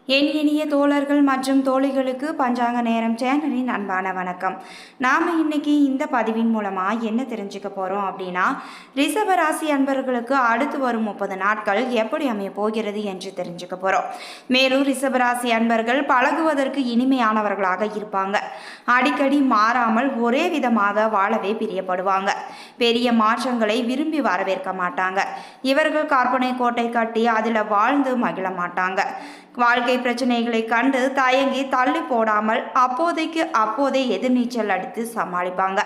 என் இனிய தோழர்கள் மற்றும் தோழிகளுக்கு பஞ்சாங்க நேரம் சேனலின் அன்பான வணக்கம். நாம் இன்னைக்கு இந்த பதிவின் மூலமாக என்ன தெரிஞ்சுக்க போகிறோம் அப்படின்னா, ரிஷபராசி அன்பர்களுக்கு அடுத்து வரும் 30 நாட்கள் எப்படி அமைய போகிறது என்று தெரிஞ்சுக்க போகிறோம். மேலும் ரிஷபராசி அன்பர்கள் பழகுவதற்கு இனிமையானவர்களாக இருப்பாங்க. அடிக்கடி மாறாமல் ஒரே விதமாக வாழவே பிரியப்படுவாங்க. பெரிய மாற்றங்களை விரும்பி வரவேற்க மாட்டாங்க. இவர்கள் கற்பனை கோட்டை கட்டி அதில் வாழ்ந்து மகிழ மாட்டாங்க. வாழ்க்கை பிரச்சனைகளை கண்டு தயங்கி தள்ளி போடாமல் அப்போதே எதிர்நீச்சல் அடித்து சமாளிப்பாங்க.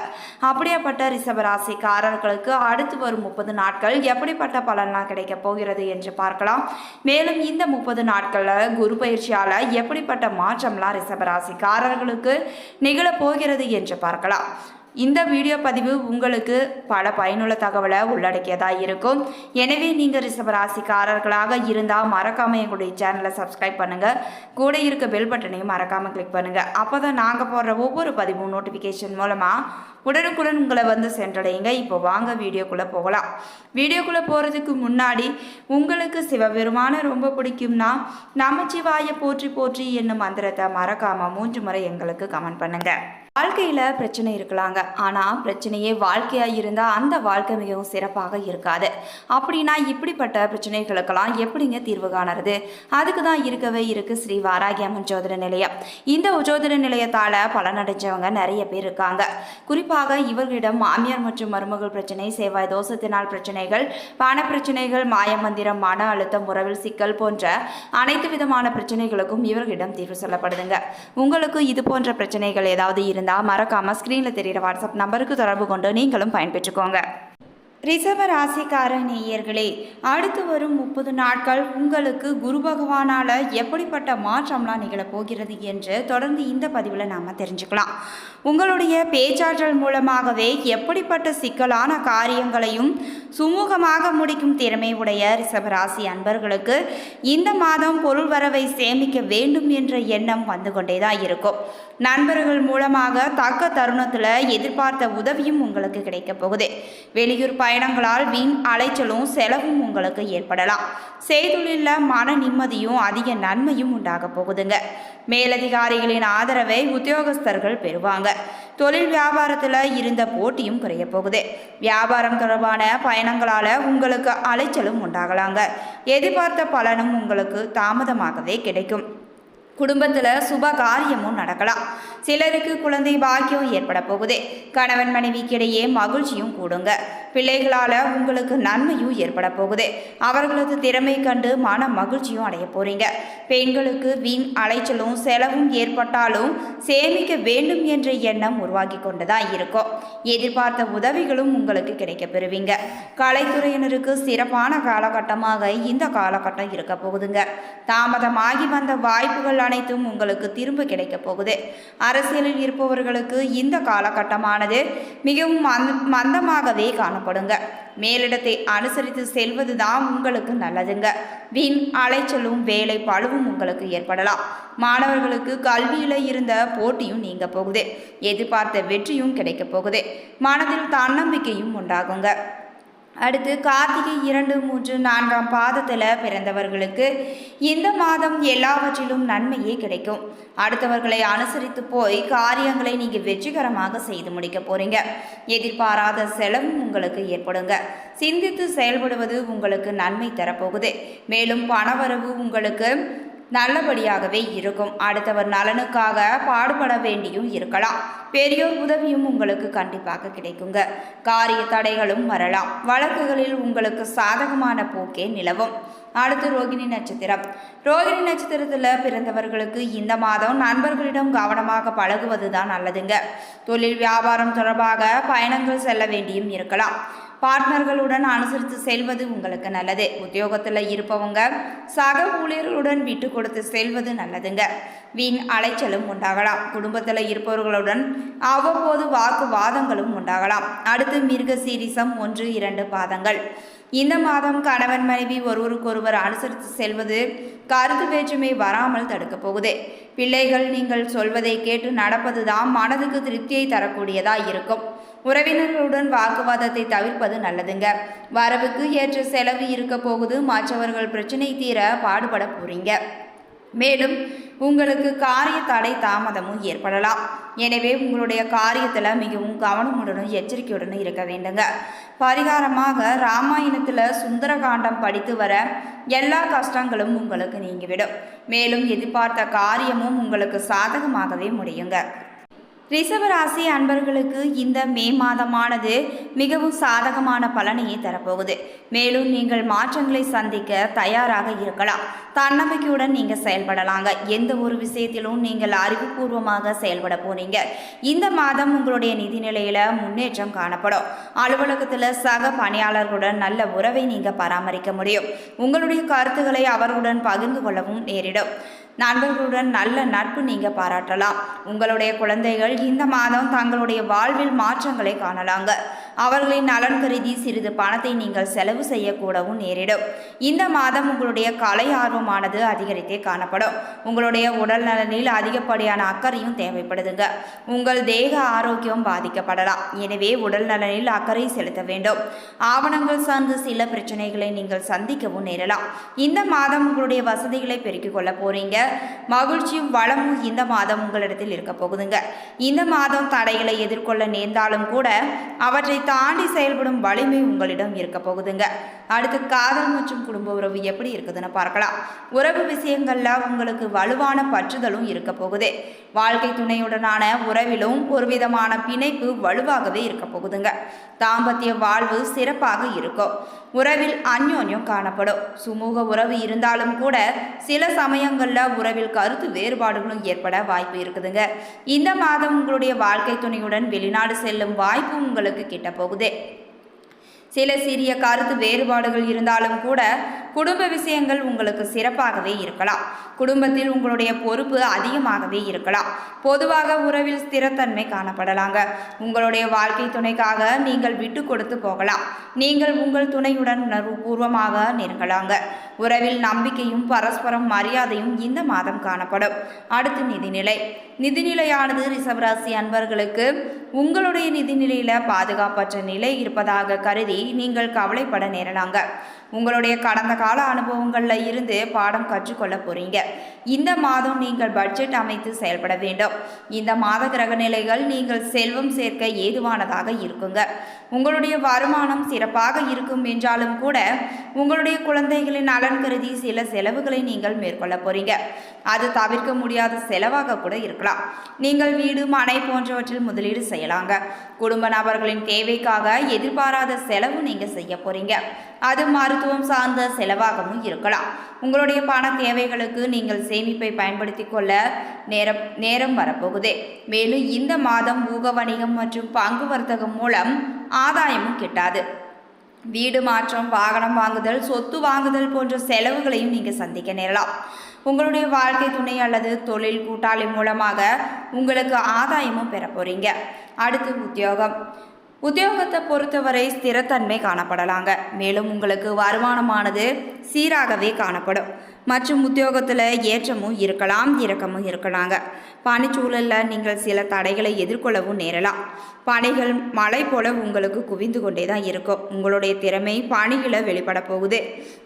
அப்படியேப்பட்ட ரிஷபராசிக்காரர்களுக்கு அடுத்து வரும் 30 நாட்கள் எப்படிப்பட்ட பலன்லாம் கிடைக்க போகிறது என்று பார்க்கலாம். மேலும் இந்த 30 நாட்களில் குரு பயிற்சியால் எப்படிப்பட்ட மாற்றம்லாம் ரிஷபராசிக்காரர்களுக்கு நிகழப்போகிறது என்று பார்க்கலாம். இந்த வீடியோ பதிவு உங்களுக்கு பல பயனுள்ள தகவலை உள்ளடக்கியதாக இருக்கும். எனவே நீங்கள் ரிஷபராசிக்காரர்களாக இருந்தால் மறக்காமல் எங்களுடைய சேனலை சப்ஸ்கிரைப் பண்ணுங்கள். கூட இருக்க பெல் பட்டனையும் மறக்காமல் கிளிக் பண்ணுங்கள். அப்போ தான் நாங்கள் போடுற ஒவ்வொரு பதிவும் நோட்டிஃபிகேஷன் மூலமாக உடனுக்குடன் உங்களை வந்து சென்றடையுங்க. இப்போ வாங்க வீடியோக்குள்ளே போகலாம். வீடியோக்குள்ளே போகிறதுக்கு முன்னாடி உங்களுக்கு சிவபெருமான ரொம்ப பிடிக்கும்னா நமச்சிவாய போற்றி போற்றி என்னும் மந்திரத்தை மறக்காமல் 3 முறை எங்களுக்கு கமெண்ட் பண்ணுங்கள். வாழ்க்கையில் பிரச்சனை இருக்கலாங்க, ஆனால் பிரச்சனையே வாழ்க்கையாக இருந்தால் அந்த வாழ்க்கை மிகவும் சிறப்பாக இருக்காது. அப்படின்னா இப்படிப்பட்ட பிரச்சனைகளுக்கெல்லாம் எப்படிங்க தீர்வு காணறது? அதுக்கு தான் இருக்கவே இருக்குது ஸ்ரீ வாராகி அம்மன் ஜோதிட நிலையம். இந்த ஜோதிட நிலையத்தால் பலனடைஞ்சவங்க நிறைய பேர் இருக்காங்க. குறிப்பாக இவர்களிடம் மாமியார் மற்றும் மருமகள் பிரச்சனை, செவ்வாய் தோஷத்தினால் பிரச்சனைகள், பண பிரச்சனைகள், மாயமந்திரம், மன அழுத்தம், உறவில் சிக்கல் போன்ற அனைத்து விதமான பிரச்சனைகளுக்கும் இவர்களிடம் தீர்வு சொல்லப்படுதுங்க. உங்களுக்கு இது போன்ற பிரச்சனைகள் ஏதாவது இருந்தால் மறக்காம ஸ்கிரீன்ல தெரிகிற வாட்ஸ்அப் நம்பருக்கு தொடர்பு கொண்டு நீங்களும் பயன்பெற்றுக்கோங்க. ரிஷப ராசிக்கார நேயர்களே, அடுத்து வரும் 30 நாட்கள் உங்களுக்கு குரு பகவானால் எப்படிப்பட்ட மாற்றம்லாம் நிகழப்போகிறது என்று தொடர்ந்து இந்த பதிவில் நாம் தெரிஞ்சுக்கலாம். உங்களுடைய பேச்சாற்றல் மூலமாகவே எப்படிப்பட்ட சிக்கலான காரியங்களையும் சுமூகமாக முடிக்கும் திறமை உடைய ரிஷபராசி அன்பர்களுக்கு இந்த மாதம் பொருள் வரவை சேமிக்க வேண்டும் என்ற எண்ணம் வந்து கொண்டே தான் இருக்கும். நண்பர்கள் மூலமாக தக்க தருணத்தில் எதிர்பார்த்த உதவியும் உங்களுக்கு கிடைக்க போகுது. வெளியூர் பயணங்களால் வீண் அலைச்சலும் செலவும் உங்களுக்கு ஏற்படலாம். செய்தொழிலில் மன நிம்மதியும் அதிக நன்மையும் உண்டாக போகுதுங்க. மேலதிகாரிகளின் ஆதரவை உத்தியோகஸ்தர்கள் பெறுவாங்க. தொழில் வியாபாரத்தில் இருந்த போட்டியும் குறைய போகுது. வியாபாரம் தொடர்பான பயணங்களால் உங்களுக்கு அலைச்சலும் உண்டாகலாங்க. எதிர்பார்த்த பலனும் உங்களுக்கு தாமதமாகவே கிடைக்கும். குடும்பத்தில் சுப காரியமும் நடக்கலாம். சிலருக்கு குழந்தை பாக்கியம் ஏற்பட போகுது. கணவன் மனைவிக்கிடையே மகிழ்ச்சியும் கூடுங்க. பிள்ளைகளால் உங்களுக்கு நன்மையும் ஏற்பட போகுது. அவர்களது திறமை கண்டு மன மகிழ்ச்சியும் அடைய போறீங்க. பெண்களுக்கு வீண் அலைச்சலும் செலவும் ஏற்பட்டாலும் சேமிக்க வேண்டும் என்ற எண்ணம் உருவாக்கி கொண்டுதான் இருக்கும். எதிர்பார்த்த உதவிகளும் உங்களுக்கு கிடைக்க பெறுவீங்க. கலைத்துறையினருக்கு சிறப்பான காலகட்டமாக இந்த காலகட்டம் இருக்க போகுதுங்க. தாமதமாகி வந்த வாய்ப்புகள் அனைத்தும் உங்களுக்கு திரும்ப கிடைக்க போகுது. அரசியலில் இருப்பவர்களுக்கு இந்த காலகட்டமானது மிகவும் மந்தமாகவே காணப்படுங்க. மேலிடத்தை அனுசரித்து செல்வது தான் உங்களுக்கு நல்லதுங்க. வீண் அலைச்சலும் வேலை பழுவும் உங்களுக்கு ஏற்படலாம். மாணவர்களுக்கு கல்வியில் இருந்த போட்டியும் நீங்க போகுது. எதிர்பார்த்த வெற்றியும் கிடைக்க போகுது. மனதில் தன்னம்பிக்கையும் உண்டாகுங்க. அடுத்து கார்த்திகை 2, 3, 4ஆம் பாதத்தில் பிறந்தவர்களுக்கு இந்த மாதம் எல்லாவற்றிலும் நன்மையே கிடைக்கும். அடுத்தவர்களை அனுசரித்து போய் காரியங்களை நீங்கள் வெற்றிகரமாக செய்து முடிக்க போறீங்க. எதிர்பாராத செலவும் உங்களுக்கு ஏற்படுங்க. சிந்தித்து செயல்படுவது உங்களுக்கு நன்மை தரப்போகுது. மேலும் பணவரவு உங்களுக்கு நல்லபடியாகவே இருக்கும். அடுத்தவர் நலனுக்காக பாடுபட வேண்டியும் இருக்கலாம். பெரியோர் உதவியும் உங்களுக்கு கண்டிப்பாக கிடைக்குங்க. காரிய தடைகளும் வரலாம். வழக்குகளில் உங்களுக்கு சாதகமான போக்கே நிலவும். அடுத்து ரோகிணி நட்சத்திரம். ரோகிணி நட்சத்திரத்தில் பிறந்தவர்களுக்கு இந்த மாதம் நண்பர்களிடம் கவனமாக பழகுவது தான் நல்லதுங்க. தொழில் வியாபாரம் தொடர்பாக பயணங்கள் செல்ல வேண்டியும் இருக்கலாம். பார்ட்னர்களுடன் அனுசரித்து செல்வது உங்களுக்கு நல்லது. உத்தியோகத்தில் இருப்பவங்க சக ஊழியர்களுடன் விட்டு கொடுத்து செல்வது நல்லதுங்க. வீண் அலைச்சலும் உண்டாகலாம். குடும்பத்தில் இருப்பவர்களுடன் அவ்வப்போது வாக்குவாதங்களும் உண்டாகலாம். அடுத்து மிருக சீரிசம் 1, 2 பாதங்கள். இந்த மாதம் கணவன் மனைவி ஒருவருக்கொருவர் அனுசரித்து செல்வது கருத்து வேற்றுமை வராமல் தடுக்க போகுது. பிள்ளைகள் நீங்கள் சொல்வதை கேட்டு நடப்பது தான் மனதுக்கு திருப்தியை தரக்கூடியதாக இருக்கும். உறவினர்களுடன் வாக்குவாதத்தை தவிர்ப்பது நல்லதுங்க. வரவுக்கு ஏற்ற செலவு இருக்க போகுது. மற்றவர்கள் பிரச்சனை தீர பாடுபட போறீங்க. மேலும் உங்களுக்கு காரிய தடை தாமதமும் ஏற்படலாம். எனவே உங்களுடைய காரியத்தில் மிகவும் கவனமுடனும் எச்சரிக்கையுடனும் இருக்க வேண்டுங்க. பரிகாரமாக ராமாயணத்தில் சுந்தரகாண்டம் படித்து வர எல்லா கஷ்டங்களும் உங்களுக்கு நீங்கிவிடும். மேலும் எதிர்பார்த்த காரியமும் உங்களுக்கு சாதகமாகவே முடியுங்க. ரிஷபராசி அன்பர்களுக்கு இந்த மே மாதமானது மிகவும் சாதகமான பலனையை தரப்போகுது. மேலும் நீங்கள் மாற்றங்களை சந்திக்க தயாராக இருக்கலாம். தன்னம்பிக்கையுடன் நீங்கள் செயல்படலாங்க. எந்த ஒரு விஷயத்திலும் நீங்கள் அறிவுபூர்வமாக செயல்பட போறீங்க. இந்த மாதம் உங்களுடைய நிதிநிலையில் முன்னேற்றம் காணப்படும். அலுவலகத்தில் சக பணியாளர்களுடன் நல்ல உறவை நீங்கள் பராமரிக்க முடியும். உங்களுடைய கருத்துக்களை அவர்களுடன் பகிர்ந்து கொள்ளவும் நேரிடும். நண்பர்களுடன் நல்ல நட்பு நீங்கள் பாராட்டலாம். உங்களுடைய குழந்தைகள் இந்த மாதம் தங்களுடைய வாழ்வில் மாற்றங்களை காணலாங்க. அவர்களின் நலன் கருதி சிறிது பணத்தை நீங்கள் செலவு செய்யக்கூடவும் நேரிடும். இந்த மாதம் உங்களுடைய கலை ஆர்வமானது அதிகரித்தே காணப்படும். உங்களுடைய உடல் நலனில் அதிகப்படியான அக்கறையும் தேவைப்படுதுங்க. உங்கள் தேக ஆரோக்கியம் பாதிக்கப்படலாம். எனவே உடல் நலனில் அக்கறை செலுத்த வேண்டும். ஆவணங்கள் சார்ந்த சில பிரச்சனைகளை நீங்கள் சந்திக்கவும் நேரலாம். இந்த மாதம் உங்களுடைய வசதிகளை பெருக்கிக் கொள்ள போறீங்க. மகிழ்ச்சியும் வளமும் இந்த மாதம் உங்களிடத்தில் இருக்க போகுதுங்க. இந்த மாதம் தடைகளை எதிர்கொள்ள நேர்ந்தாலும் கூட அவற்றை தாண்டி செயல்படும் வலிமை உங்களிடம் இருக்க போகுதுங்க. அடுத்து காதல் மற்றும் குடும்ப உறவு எப்படி இருக்குதுன்னு பார்க்கலாம். உறவு விஷயங்கள்ல உங்களுக்கு வலுவான பற்றுதலும் இருக்க போகுது. வாழ்க்கை துணையுடனான உறவிலும் ஒரு விதமான பிணைப்பு வலுவாகவே இருக்க போகுதுங்க. தாம்பத்திய வாழ்வு சிறப்பாக இருக்கும். உறவில் அந்யோன்யம் காணப்படும். சுமூக உறவு இருந்தாலும் கூட சில சமயங்கள்ல உறவில் கருத்து வேறுபாடுகளும் ஏற்பட வாய்ப்பு இருக்குதுங்க. இந்த மாதம் உங்களுடைய வாழ்க்கை துணையுடன் வெளிநாடு செல்லும் வாய்ப்பு உங்களுக்கு கிட்ட போகுது. சில சிறிய கருத்து வேறுபாடுகள் இருந்தாலும் கூட குடும்ப விஷயங்கள் உங்களுக்கு சிறப்பாகவே இருக்கலாம். குடும்பத்தில் உங்களுடைய பொறுப்பு அதிகமாகவே இருக்கலாம். பொதுவாக உறவில் ஸ்திரத்தன்மை காணப்படலாங்க. உங்களுடைய வாழ்க்கை துணைக்காக நீங்கள் விட்டு கொடுத்து போகலாம். நீங்கள் உங்கள் துணையுடன் உணர்வுபூர்வமாக நெருங்கலாங்க. உறவில் நம்பிக்கையும் பரஸ்பரம் மரியாதையும் இந்த மாதம் காணப்படும். அடுத்து நிதிநிலையானது ரிஷபராசி அன்பர்களுக்கு உங்களுடைய நிதிநிலையில பாதுகாப்பற்ற நிலை இருப்பதாக கருதி நீங்கள் கவலைப்பட நேரலாங்க. உங்களுடைய கடந்த கால அனுபவங்களில் இருந்து பாடம் கற்றுக்கொள்ள போறீங்க. இந்த மாதம் நீங்கள் பட்ஜெட் அமைத்து செயல்பட வேண்டும். இந்த மாத கிரக நிலைகள் நீங்கள் செல்வம் சேர்க்க ஏதுவானதாக இருக்குங்க. உங்களுடைய வருமானம் சிறப்பாக இருக்கும் என்றாலும் கூட உங்களுடைய குழந்தைகளின் நலன் கருதி சில செலவுகளை நீங்கள் மேற்கொள்ள போறீங்க. அது தவிர்க்க முடியாத செலவாக கூட இருக்கலாம். நீங்கள் வீடு மனை போன்றவற்றில் முதலீடு செய்யலாங்க. குடும்ப நபர்களின் தேவைக்காக எதிர்பாராத செலவு நீங்க செய்ய போறீங்க. அது மருத்துவம் சார்ந்த செலவாகவும் இருக்கலாம். உங்களுடைய பண தேவைகளுக்கு நீங்கள் சேமிப்பை பயன்படுத்தி கொள்ள நேரம் வரப்போகுது. மேலும் இந்த மாதம் ஊக வணிகம் மற்றும் பங்கு வர்த்தகம் மூலம் ஆதாயமும் கிட்டாது. வீடு மாற்றம், வாகனம் வாங்குதல், சொத்து வாங்குதல் போன்ற செலவுகளையும் நீங்கள் சந்திக்க நேரலாம். உங்களுடைய வாழ்க்கை துணை அல்லது தொழில் கூட்டாளி மூலமாக உங்களுக்கு ஆதாயமும் பெற போறீங்க. அடுத்து உத்தியோகத்தை பொறுத்தவரை ஸ்திரத்தன்மை காணப்படலாங்க. மேலும் உங்களுக்கு வருமானமானது சீராகவே காணப்படும் மற்றும் உத்தியோகத்தில் ஏற்றமும் இருக்கலாம், இறக்கமும் இருக்கலாங்க. பணிச்சூழலில் நீங்கள் சில தடைகளை எதிர்கொள்ளவும் நேரலாம். பணிகள் மழை போல உங்களுக்கு குவிந்து கொண்டே தான் இருக்கும். உங்களுடைய திறமை பணிகளை வெளிப்பட போகுது.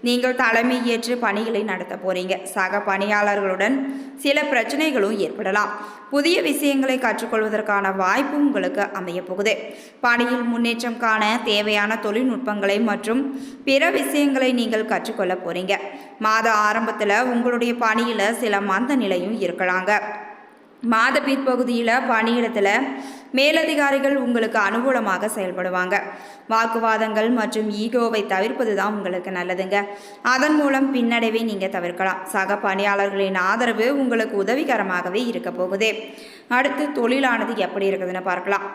நீங்கள் தலைமை ஏற்று பணிகளை நடத்த போறீங்க. சக பணியாளர்களுடன் சில பிரச்சனைகளும் ஏற்படலாம். புதிய விஷயங்களை கற்றுக்கொள்வதற்கான வாய்ப்பு உங்களுக்கு அமைய போகுது. பணியில் முன்னேற்றம் காண தேவையான தொழில்நுட்பங்களை மற்றும் பிற விஷயங்களை நீங்கள் கற்றுக்கொள்ள போறீங்க. மாத ஆரம்பத்தில் உங்களுடைய பணியில் சில மந்த நிலையும் இருக்கலாங்க. மாத பிற்பகுதியில் பணியிடத்தில் மேலதிகாரிகள் உங்களுக்கு அனுகூலமாக செயல்படுவாங்க. வாக்குவாதங்கள் மற்றும் ஈகோவை தவிர்ப்பது தான் உங்களுக்கு நல்லதுங்க. அதன் மூலம் பின்னடைவை நீங்கள் தவிர்க்கலாம். சக பணியாளர்களின் ஆதரவு உங்களுக்கு உதவிகரமாகவே இருக்க போகுது. அடுத்து தொழிலானது எப்படி இருக்குதுன்னு பார்க்கலாம்.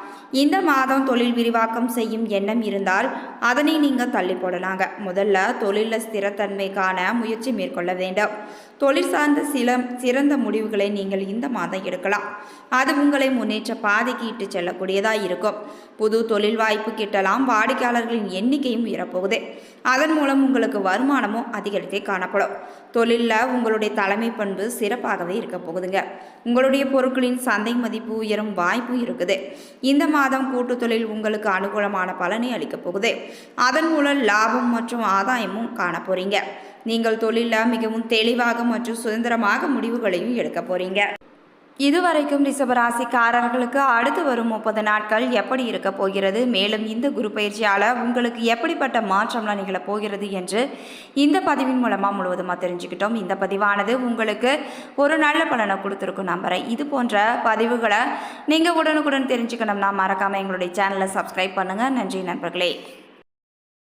இந்த மாதம் தொழில் விரிவாக்கம் செய்யும் எண்ணம் இருந்தால் அதனை நீங்கள் தள்ளி போடலாங்க. முதல்ல தொழிலில் ஸ்திரத்தன்மைக்கான முயற்சி மேற்கொள்ள வேண்டும். தொழில் சார்ந்த சிறந்த முடிவுகளை நீங்கள் இந்த மாதம் எடுக்கலாம். அது உங்களை முன்னேற்ற பாதைக்கு இட்டு செல்லக்கூடியதாக இருக்கும். புது தொழில் வாய்ப்பு கிட்டலாம். வாடிக்கையாளர்களின் எண்ணிக்கையும் உயரப்போகுது. அதன் மூலம் உங்களுக்கு வருமானமும் அதிகரித்தே காணப்படும். தொழிலில் உங்களுடைய தலைமை பண்பு சிறப்பாகவே இருக்க போகுதுங்க. உங்களுடைய பொருட்களின் சந்தை மதிப்பு உயரும் வாய்ப்பு இருக்குது. இந்த மாதம் கூட்டு தொழில் உங்களுக்கு அனுகூலமான பலனை அளிக்க போகுது. அதன் மூலம் லாபம் மற்றும் ஆதாயமும் காண போறீங்க. நீங்கள் தொழிலில் மிகவும் தெளிவாக மற்றும் சுதந்திரமாக முடிவுகளையும் எடுக்க போகிறீங்க. இதுவரைக்கும் ரிஷபராசிக்காரர்களுக்கு அடுத்து வரும் 30 நாட்கள் எப்படி இருக்க போகிறது, மேலும் இந்த குரு பயிற்சியால் உங்களுக்கு எப்படிப்பட்ட மாற்றம்லாம் நிகழப் போகிறது என்று இந்த பதிவின் மூலமாக முழுவதுமாக தெரிஞ்சுக்கிட்டோம். இந்த பதிவானது உங்களுக்கு ஒரு நல்ல பலனை கொடுத்துருக்கும் நம்புகிறேன். இது போன்ற பதிவுகளை நீங்கள் உடனுக்குடன் தெரிஞ்சுக்கணும்னா மறக்காமல் எங்களுடைய சேனலை சப்ஸ்கிரைப் பண்ணுங்கள். நன்றி நண்பர்களே.